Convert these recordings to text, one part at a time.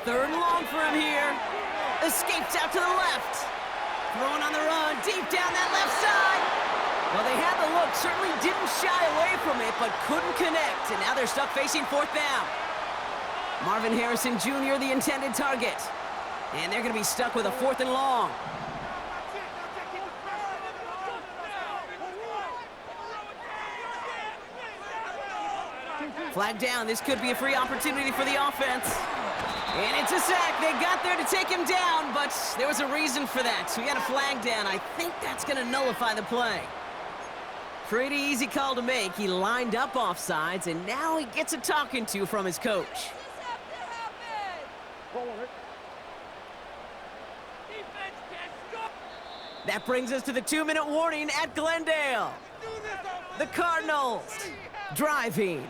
3rd and long for him here. Escapes out to the left. Throwing on the run, deep down that left side. Well, they had the look, certainly didn't shy away from it, but couldn't connect, and now they're stuck facing 4th down. Marvin Harrison Jr., the intended target. And they're going to be stuck with a 4th and long. Flag down. This could be a free opportunity for the offense. And it's a sack. They got there to take him down, but there was a reason for that. So we got a flag down. I think that's going to nullify the play. Pretty easy call to make. He lined up offsides, and now he gets a talking to from his coach. That brings us to the 2-minute warning at Glendale. The Cardinals driving.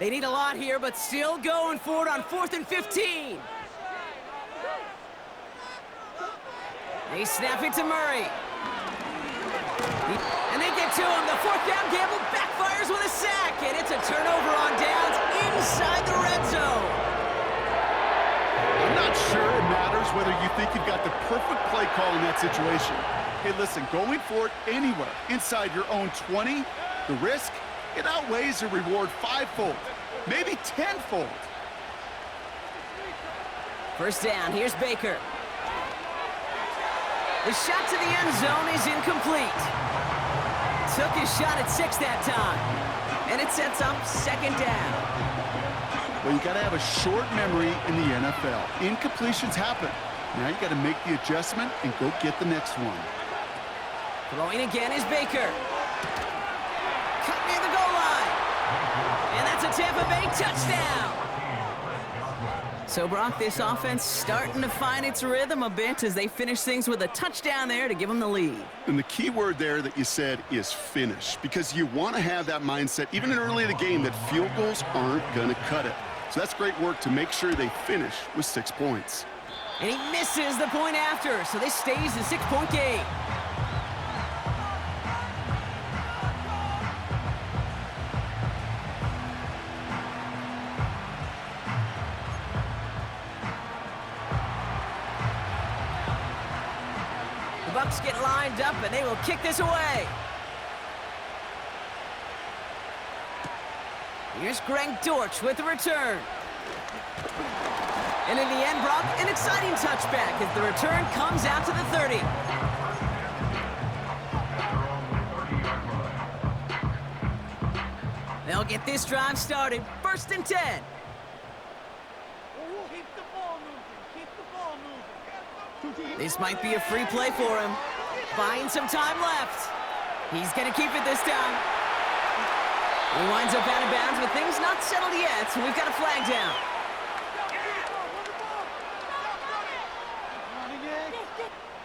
They need a lot here, but still going forward on 4th and 15. They snap it to Murray. And they get to him. The 4th down gamble backfires with a sack, and it's a turnover on downs inside the red zone. I'm not sure it matters whether you think you've got the perfect play call in that situation. Hey, listen, going for it anywhere inside your own 20, the risk, it outweighs the reward 5-fold, maybe 10-fold. 1st down, here's Baker. The shot to the end zone is incomplete. Took his shot at 6 that time. And it sets up 2nd down. Well, you got to have a short memory in the NFL. Incompletions happen. Now you got to make the adjustment and go get the next one. Throwing again is Baker. Cut near the goal line. And that's a Tampa Bay touchdown. So, Brock, this offense starting to find its rhythm a bit as they finish things with a touchdown there to give them the lead. And the key word there that you said is finish, because you want to have that mindset, even in early in the game, that field goals aren't going to cut it. So that's great work to make sure they finish with 6 points. And he misses the point after, so this stays a 6-point game. Bucks get lined up, and they will kick this away. Here's Greg Dortch with the return. And in the end, Brock, an exciting touchback as the return comes out to the 30. They'll get this drive started. 1st and 10. This might be a free play for him. Buying some time left. He's going to keep it this time. He winds up out of bounds, but things not settled yet, so we've got a flag down.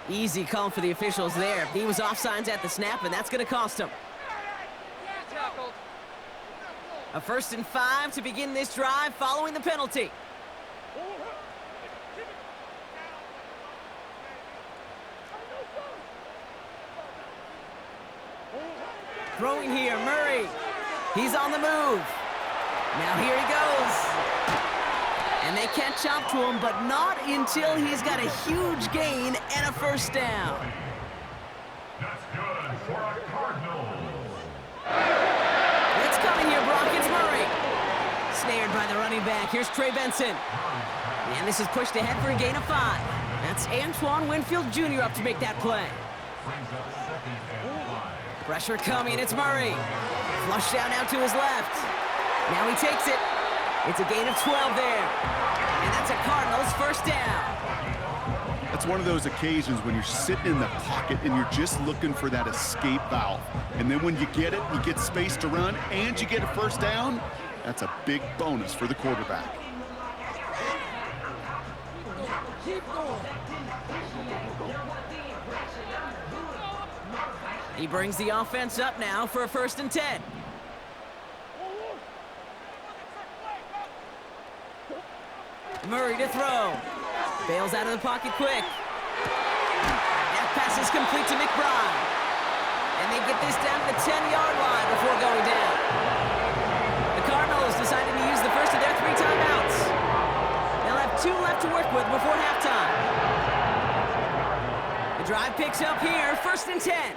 Easy call for the officials there. He was offsides at the snap, and that's going to cost him. A 1st and 5 to begin this drive following the penalty. Throwing here, Murray. He's on the move. Now here he goes. And they catch up to him, but not until he's got a huge gain and a 1st down. That's good for a Cardinals. It's coming here, Brock. It's Murray. Snared by the running back. Here's Trey Benson. And this is pushed ahead for a gain of 5. That's Antoine Winfield Jr. up to make that play. Brings up 2nd and 5. Pressure coming. It's Murray. Flush down out to his left. Now he takes it. It's a gain of 12 there. And that's a Cardinals 1st down. That's one of those occasions when you're sitting in the pocket and you're just looking for that escape valve. And then when you get it, you get space to run, and you get a 1st down. That's a big bonus for the quarterback. He brings the offense up now for a 1st and 10. Murray to throw. Bails out of the pocket quick. That pass is complete to McBride. And they get this down to the 10-yard line before going down. The Cardinals decided to use the first of their 3 timeouts. They'll have 2 left to work with before halftime. The drive picks up here, 1st and 10.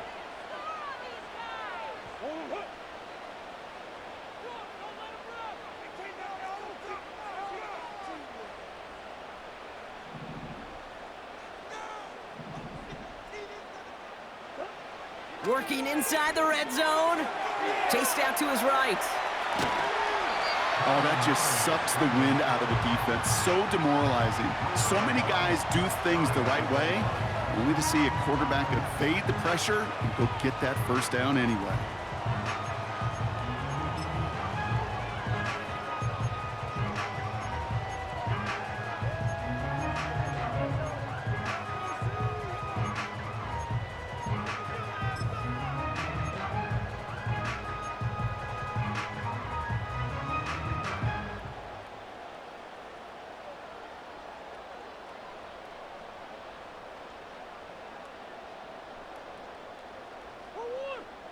Working inside the red zone. Chased out to his right. Oh, that just sucks the wind out of the defense. So demoralizing. So many guys do things the right way, only to see a quarterback evade the pressure and go get that first down anyway.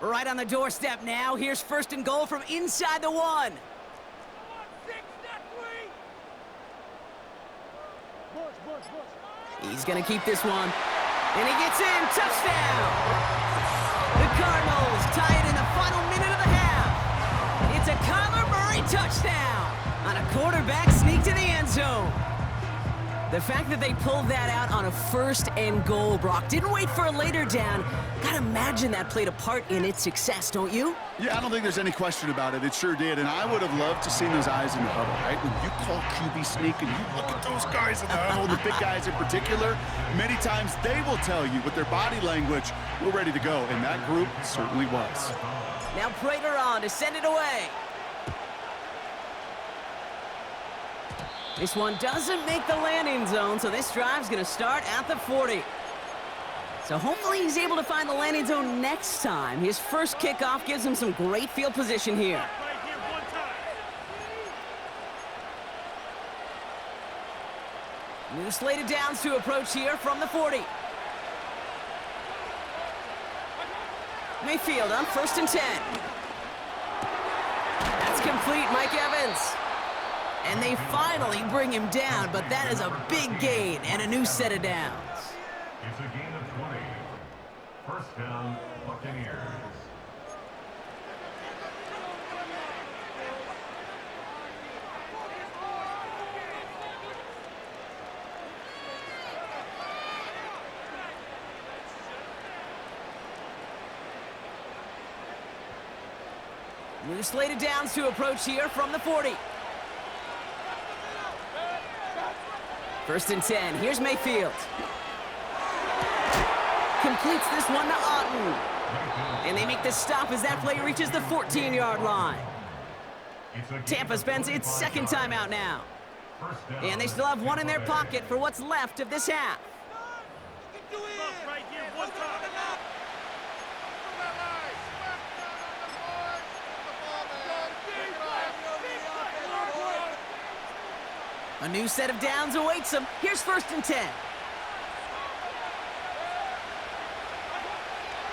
Right on the doorstep now. Here's 1st and goal from inside the 1. He's gonna keep this one. And he gets in. Touchdown! The Cardinals tie it in the final minute of the half. It's a Kyler Murray touchdown on a quarterback sneak to the end zone. The fact that they pulled that out on a 1st and goal, Brock, didn't wait for a later down. Gotta imagine that played a part in its success, don't you? Yeah, I don't think there's any question about it. It sure did, and I would have loved to see those eyes in the huddle, right? When you call QB sneak and you look at those guys in the huddle, the big guys in particular, many times they will tell you with their body language, we're ready to go, and that group certainly was. Now Prater on to send it away. This one doesn't make the landing zone, so this drive's gonna start at the 40. So hopefully he's able to find the landing zone next time. His first kickoff gives him some great field position here. New slated downs to approach here from the 40. Mayfield on 1st and 10. That's complete, Mike Evans. And they finally bring him down, but that is a big gain and a new set of downs. It's a gain of 20. First down, Buccaneers. New slated downs to approach here from the 40. 1st and 10. Here's Mayfield. Completes this one to Otten. And they make the stop as that play reaches the 14-yard line. Tampa spends its 2nd timeout now. And they still have one in their pocket for what's left of this half. A new set of downs awaits them. Here's 1st and 10.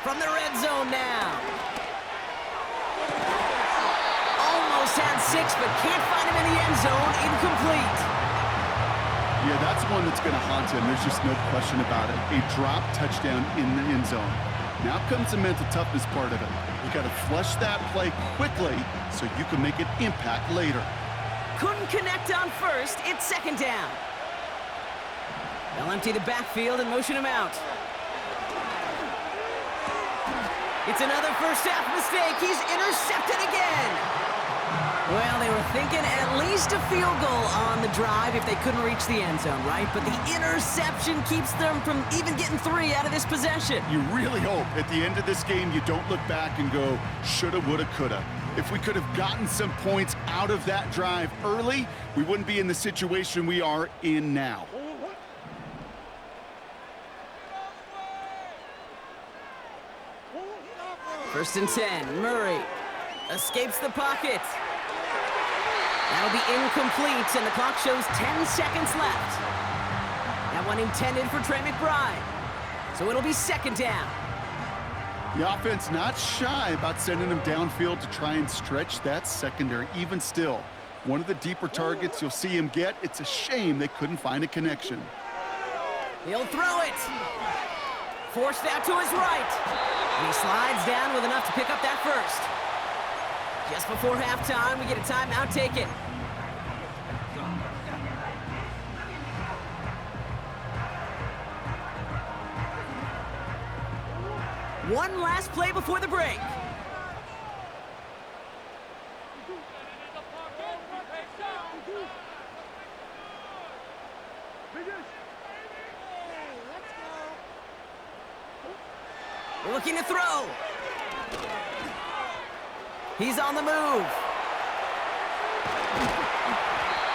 From the red zone now. Almost had 6, but can't find him in the end zone. Incomplete. Yeah, that's one that's going to haunt him. There's just no question about it. A drop touchdown in the end zone. Now comes the mental toughness part of it. You got to flush that play quickly so you can make an impact later. Couldn't connect on 1st. It's 2nd down. They'll empty the backfield and motion him out. It's another first half mistake. He's intercepted again. Well, they were thinking at least a field goal on the drive if they couldn't reach the end zone, right? But the interception keeps them from even getting 3 out of this possession. You really hope at the end of this game you don't look back and go, shoulda, woulda, coulda. If we could have gotten some points out of that drive early, we wouldn't be in the situation we are in now. First and 10, Murray escapes the pocket. That'll be incomplete, and the clock shows 10 seconds left. That one intended for Trey McBride. So it'll be second down. The offense not shy about sending him downfield to try and stretch that secondary. Even still, one of the deeper targets you'll see him get. It's a shame they couldn't find a connection. He'll throw it. Forced out to his right. And he slides down with enough to pick up that first. Just before halftime, we get a timeout taken. One last play before the break. Looking to throw. He's on the move.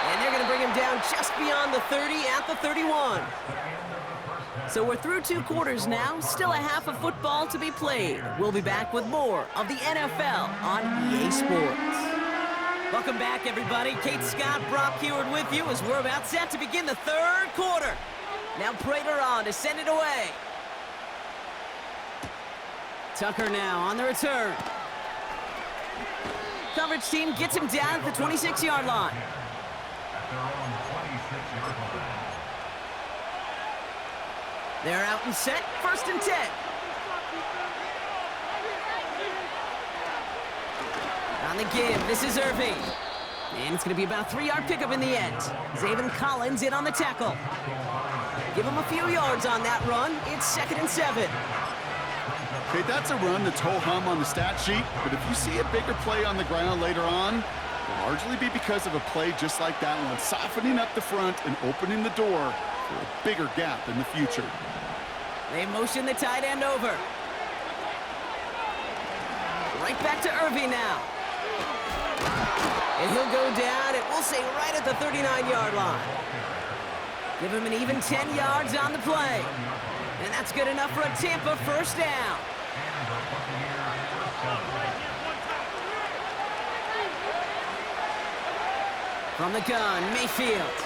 And they're going to bring him down just beyond the 30 at the 31. So we're through 2 quarters now, still a half of football to be played. We'll be back with more of the NFL on EA Sports. Welcome back, everybody. Kate Scott, Brock Heward with you as we're about set to begin the 3rd quarter. Now Prater on to send it away. Tucker now on the return. Coverage team gets him down at the 26-yard line. They're out and set, 1st and 10. On the give, this is Irving. And it's going to be about a 3-yard pickup in the end. Zaven Collins in on the tackle. Give him a few yards on that run. It's 2nd and 7. Okay, that's a run that's ho-hum on the stat sheet, but if you see a bigger play on the ground later on, it'll largely be because of a play just like that one, softening up the front and opening the door for a bigger gap in the future. They motion the tight end over. Right back to Irving now. And he'll go down, and we'll say right at the 39-yard line. Give him an even 10 yards on the play. And that's good enough for a Tampa 1st down. From the gun, Mayfield.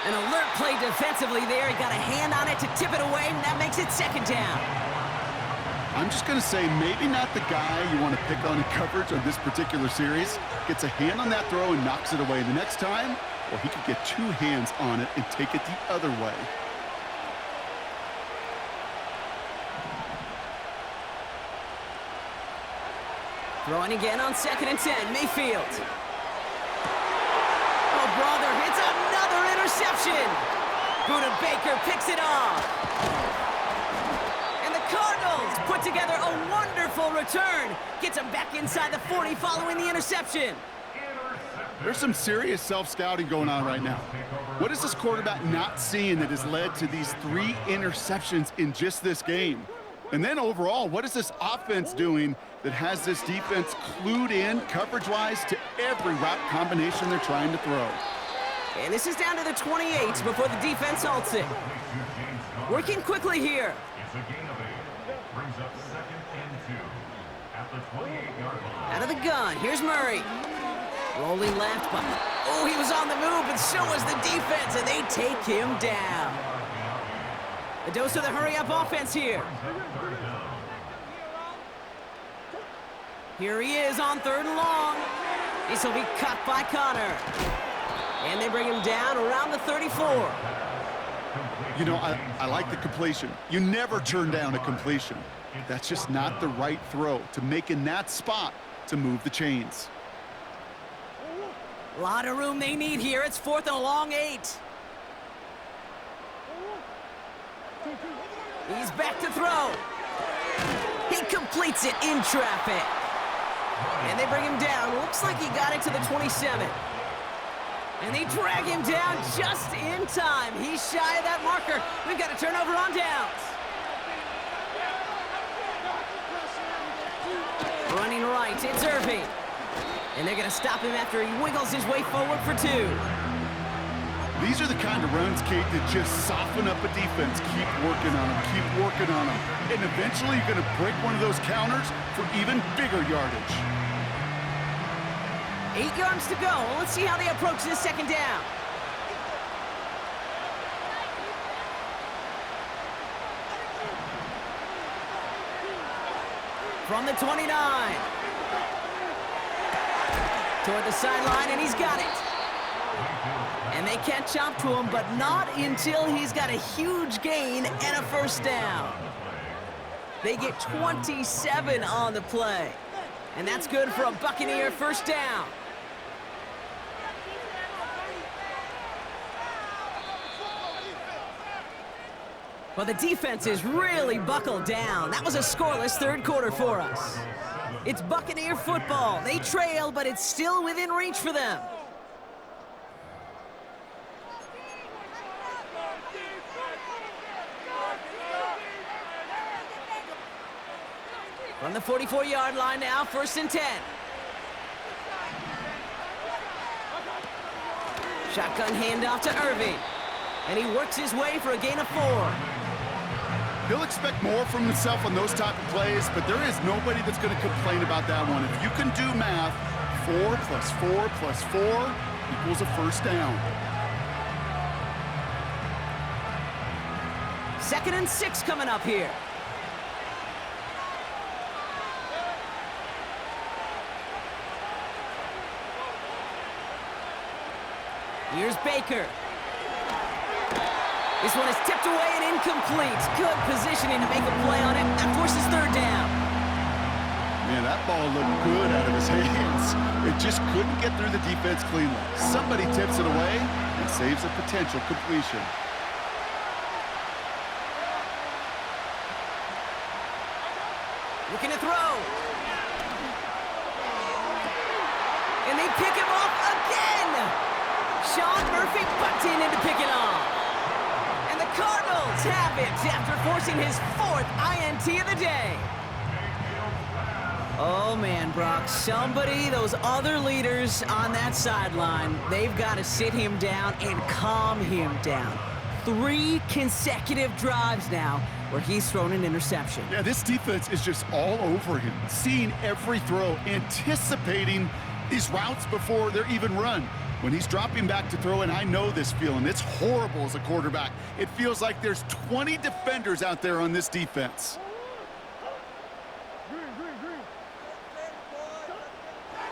An alert play defensively there. He got a hand on it to tip it away, and that makes it 2nd down. I'm just going to say maybe not the guy you want to pick on in coverage on this particular series. Gets a hand on that throw and knocks it away. The next time, well, he could get 2 hands on it and take it the other way. Throwing again on 2nd and 10, Mayfield. Oh, brother, it's another interception. Buda Baker picks it off. And the Cardinals put together a wonderful return. Gets them back inside the 40 following the interception. There's some serious self-scouting going on right now. What is this quarterback not seeing that has led to these 3 interceptions in just this game? And then overall, what is this offense doing that has this defense clued in coverage-wise to every route combination they're trying to throw? And this is down to the 28 before the defense halts it. Working quickly here. It's a gain of 8. Brings up 2nd and 2 at the 28-yard line. Out of the gun, here's Murray. Rolling left, but oh, he was on the move, but so was the defense, and they take him down. A dose of the hurry-up offense here. Here he is on 3rd and long. This will be cut by Connor. And they bring him down around the 34. You know, I like the completion. You never turn down a completion. That's just not the right throw to make in that spot to move the chains. A lot of room they need here. It's 4th and a long 8. He's back to throw. He completes it in traffic. And they bring him down. Looks like he got it to the 27. And they drag him down just in time. He's shy of that marker. We've got a turnover on downs. Running right, it's Irving. And they're going to stop him after he wiggles his way forward for 2. These are the kind of runs, Kate, that just soften up a defense. Keep working on them, keep working on them. And eventually you're going to break one of those counters for even bigger yardage. 8 yards to go. Let's see how they approach this second down. From the 29. Toward the sideline, and he's got it. And they can't chop to him, but not until he's got a huge gain and a first down. They get 27 on the play. And that's good for a Buccaneer first down. Well, the defense is really buckled down. That was a scoreless third quarter for us. It's Buccaneer football. They trail, but it's still within reach for them. From the 44-yard line now, 1st and 10. Shotgun handoff to Irving. And he works his way for a gain of 4. He'll expect more from himself on those type of plays, but there is nobody that's going to complain about that one. If you can do math, 4 plus 4 plus 4 equals a first down. 2nd and 6 coming up here. Here's Baker. This one is tipped away and incomplete. Good positioning to make a play on it. That forces 3rd down. Man, that ball looked good out of his hands. It just couldn't get through the defense cleanly. Somebody tips it away and saves a potential completion. Looking to throw. And they pick him off again. Sean Murphy bucked in to pick it off. And the Cardinals have it after forcing his 4th INT of the day. Oh, man, Brock, somebody, those other leaders on that sideline, they've got to sit him down and calm him down. 3 consecutive drives now where he's thrown an interception. Yeah, this defense is just all over him, seeing every throw, anticipating these routes before they're even run. When he's dropping back to throw, and I know this feeling, it's horrible as a quarterback. It feels like there's 20 defenders out there on this defense.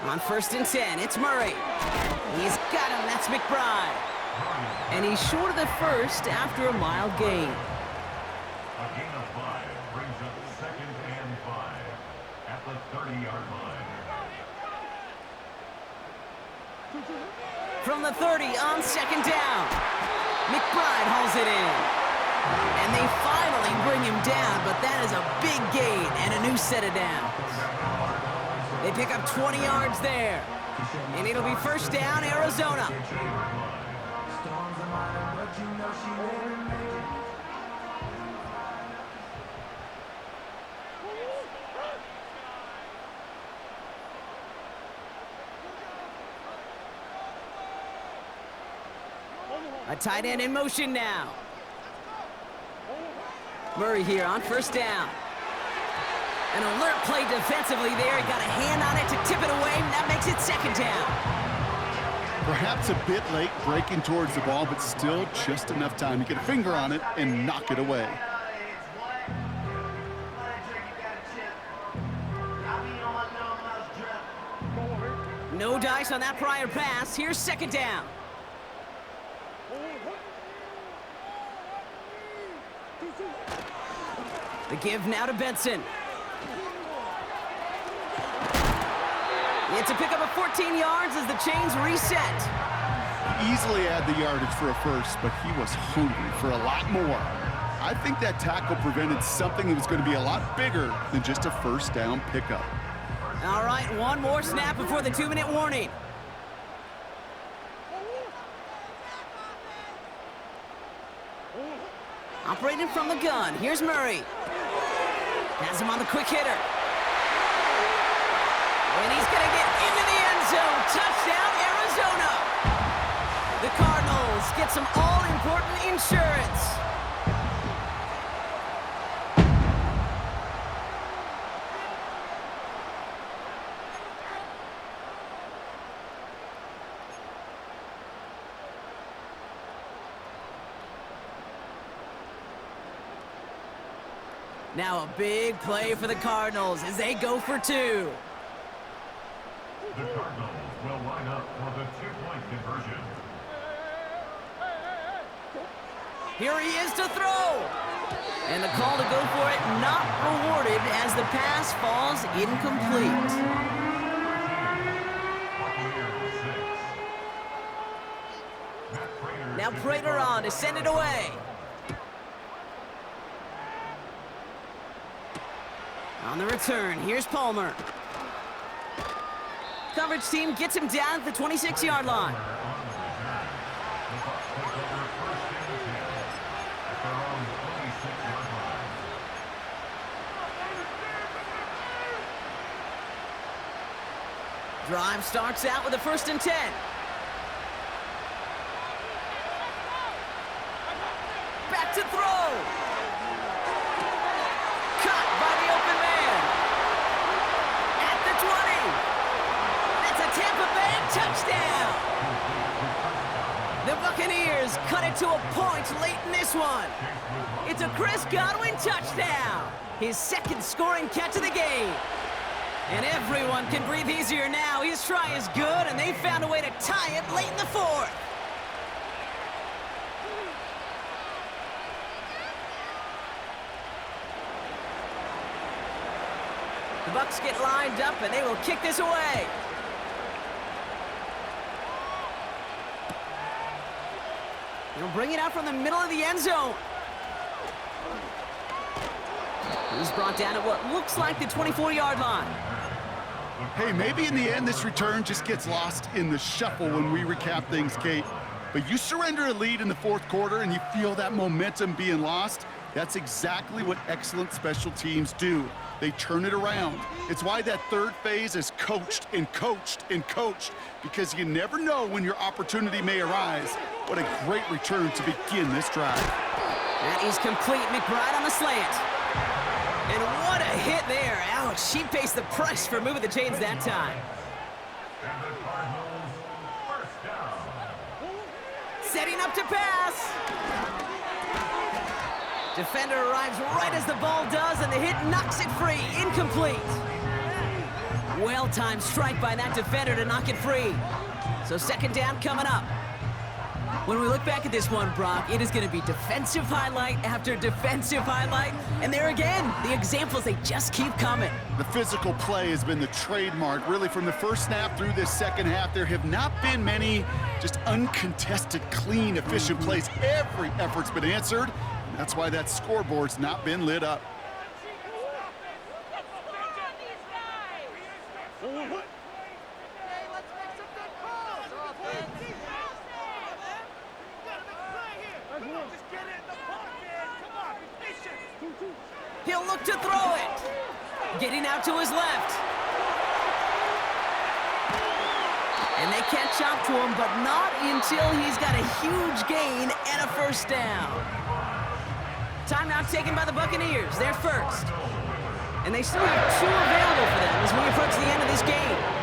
On 1st and 10, it's Murray. He's got him, that's McBride. And he's short of the first after a mild gain. A gain of 5 brings up 2nd and 5 at the 30-yard line. From the 30 on 2nd down. McBride hauls it in. And they finally bring him down, but that is a big gain and a new set of downs. They pick up 20 yards there. And it'll be first down, Arizona. A tight end in motion now. Murray here on 1st down. An alert play defensively there. He got a hand on it to tip it away, and that makes it 2nd down. Perhaps a bit late breaking towards the ball, but still just enough time to get a finger on it and knock it away. No dice on that prior pass. Here's 2nd down. The give now to Benson. It's a pickup of 14 yards as the chains reset. Easily add the yardage for a first, but he was hungry for a lot more. I think that tackle prevented something that was going to be a lot bigger than just a first down pickup. All right, one more snap before the 2-minute warning. Operating from the gun, here's Murray. Has him on the quick hitter. And he's going to get into the end zone. Touchdown, Arizona. The Cardinals get some all-important insurance. Now a big play for the Cardinals as they go for two. The Cardinals will line up for the two-point conversion. Here he is to throw. And the call to go for it not rewarded as the pass falls incomplete. Now Prater on to send it away. On the return, here's Palmer. Coverage team gets him down at the 26-yard line. Drive starts out with a 1st and 10. Back to throw. Caught by the open man. At the 20. That's a Tampa Bay touchdown. The Buccaneers cut it to a point late in this one. It's a Chris Godwin touchdown. His 2nd scoring catch of the game. And everyone can breathe easier now. His try is good, and they found a way to tie it late in the 4th. The Bucs get lined up, and they will kick this away. They'll bring it out from the middle of the end zone. He's brought down at what looks like the 24-yard line. Hey, maybe in the end this return just gets lost in the shuffle when we recap things, Kate. But you surrender a lead in the 4th quarter and you feel that momentum being lost. That's exactly what excellent special teams do. They turn it around. It's why that 3rd phase is coached and coached and coached, because you never know when your opportunity may arise. What a great return to begin this drive. That is complete. McBride on the slant. And what a hit there. Ouch, she pays the price for moving the chains that time. And the Cardinals first down. Setting up to pass. Defender arrives right as the ball does, and the hit knocks it free. Incomplete. Well-timed strike by that defender to knock it free. So 2nd down coming up. When we look back at this one, Brock, it is going to be defensive highlight after defensive highlight. And there again, the examples, they just keep coming. The physical play has been the trademark, really, from the 1st snap through this 2nd half. There have not been many just uncontested, clean, efficient plays. Every effort's been answered. And that's why that scoreboard's not been lit up. He'll look to throw it. Getting out to his left. And they catch up to him, but not until he's got a huge gain and a 1st down. Timeout taken by the Buccaneers. They're first. And they still have 2 available for them as we approach the end of this game.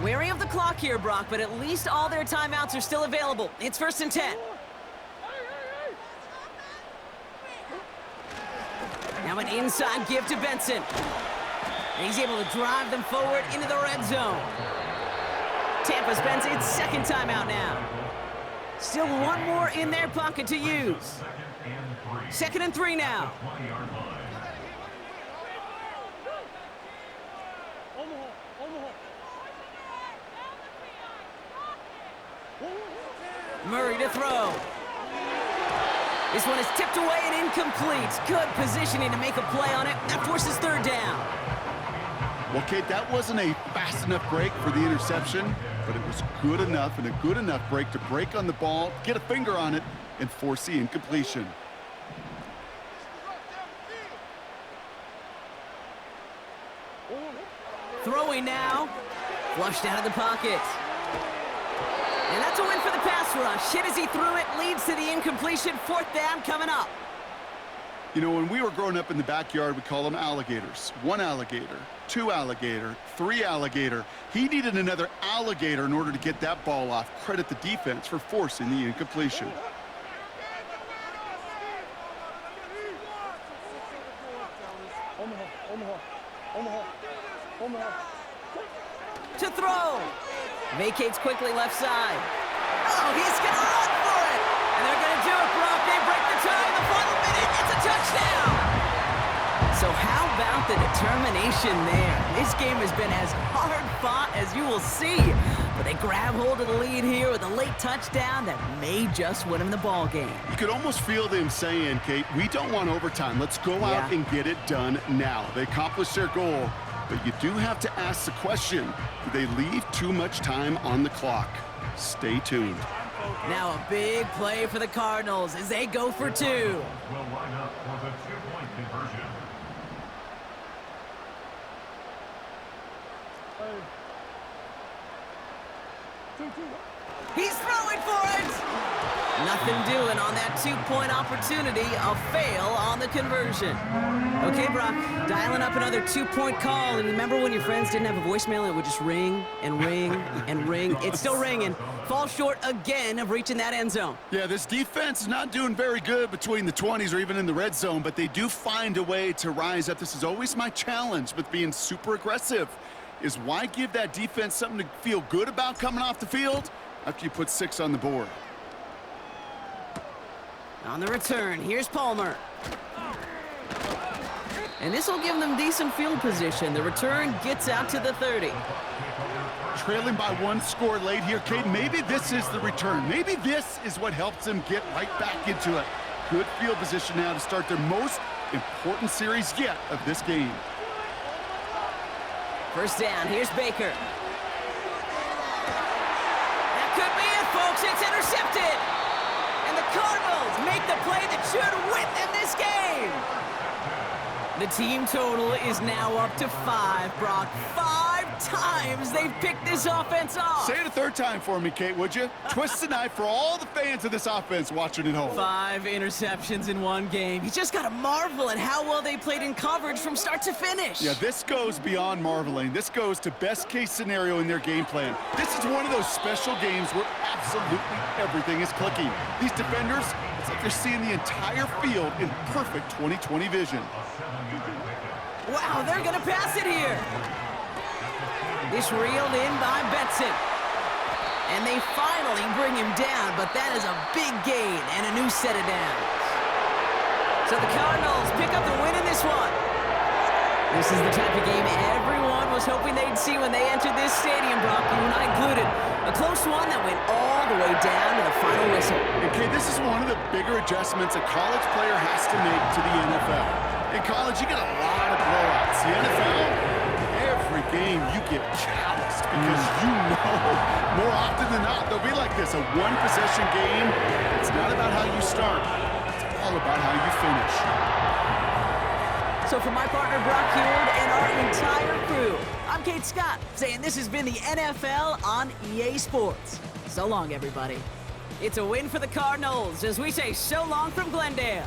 Wary of the clock here, Brock, but at least all their timeouts are still available. It's 1st and 10. Now an inside give to Benson. And he's able to drive them forward into the red zone. Tampa spends its 2nd timeout now. Still 1 more in their pocket to use. 2nd and 3 now. Murray to throw. This one is tipped away and incomplete. Good positioning to make a play on it. That forces 3rd down. Well, Kate, that wasn't a fast enough break for the interception, but it was good enough and a good enough break to break on the ball, get a finger on it, and force the incompletion. Throwing now. Flushed out of the pocket. And that's a win for the pass rush. Hit as he threw it, leads to the incompletion. 4th down coming up. You know, when we were growing up in the backyard, we call them alligators. 1 alligator, 2 alligator, 3 alligator. He needed another alligator in order to get that ball off. Credit the defense for forcing the incompletion. To throw. Vacates quickly left side. Oh, he's going to run for it. And they're going to do it, Brock. They break the tie in the final minute. It's a touchdown. So how about the determination there? This game has been as hard fought as you will see. But they grab hold of the lead here with a late touchdown that may just win them the ball game. You could almost feel them saying, Kate, we don't want overtime. Let's go out and get it done now. They accomplished their goal, but you do have to ask the question, do they leave too much time on the clock? Stay tuned. Now a big play for the Cardinals as they go for 2. Will line up for the 2-point conversion. He's throwing for it! Nothing doing on that 2-point opportunity. A fail on the conversion. Okay, Brock, dialing up another 2-point call. And remember when your friends didn't have a voicemail and it would just ring and ring and ring? It's still ringing. Fall short again of reaching that end zone. Yeah, this defense is not doing very good between the 20s or even in the red zone, but they do find a way to rise up. This is always my challenge with being super aggressive, is why give that defense something to feel good about coming off the field after you put 6 on the board? On the return, here's Palmer. And this will give them decent field position. The return gets out to the 30. Trailing by 1 score late here, Kate. Maybe this is the return. Maybe this is what helps them get right back into it. Good field position now to start their most important series yet of this game. First down, here's Baker. That could be it, folks. It's intercepted. And the Cardinals make the play that should win them this game. The team total is now up to 5, Brock. 5 times they've picked this offense off. Say it a 3rd time for me, Kate, would you? Twist the knife for all the fans of this offense watching at home. 5 interceptions in 1 game. You just got to marvel at how well they played in coverage from start to finish. Yeah, this goes beyond marveling. This goes to best-case scenario in their game plan. This is one of those special games where absolutely everything is clicking. These defenders, it's like they're seeing the entire field in perfect 20/20 vision. Wow, they're going to pass it here. This reeled in by Betson. And they finally bring him down, but that is a big gain and a new set of downs. So the Cardinals pick up the win in this one. This is the type of game everyone was hoping they'd see when they entered this stadium, Brock, you and I included. A close one that went all the way down to the final whistle. Okay, this is one of the bigger adjustments a college player has to make to the NFL. In college, you get a lot of blowouts. The NFL, every game you get calloused because you know more often than not they'll be like this, a 1-possession game. It's not about how you start. It's all about how you finish. So for my partner Brock Huard and our entire crew, I'm Kate Scott saying this has been the NFL on EA Sports. So long, everybody. It's a win for the Cardinals as we say so long from Glendale.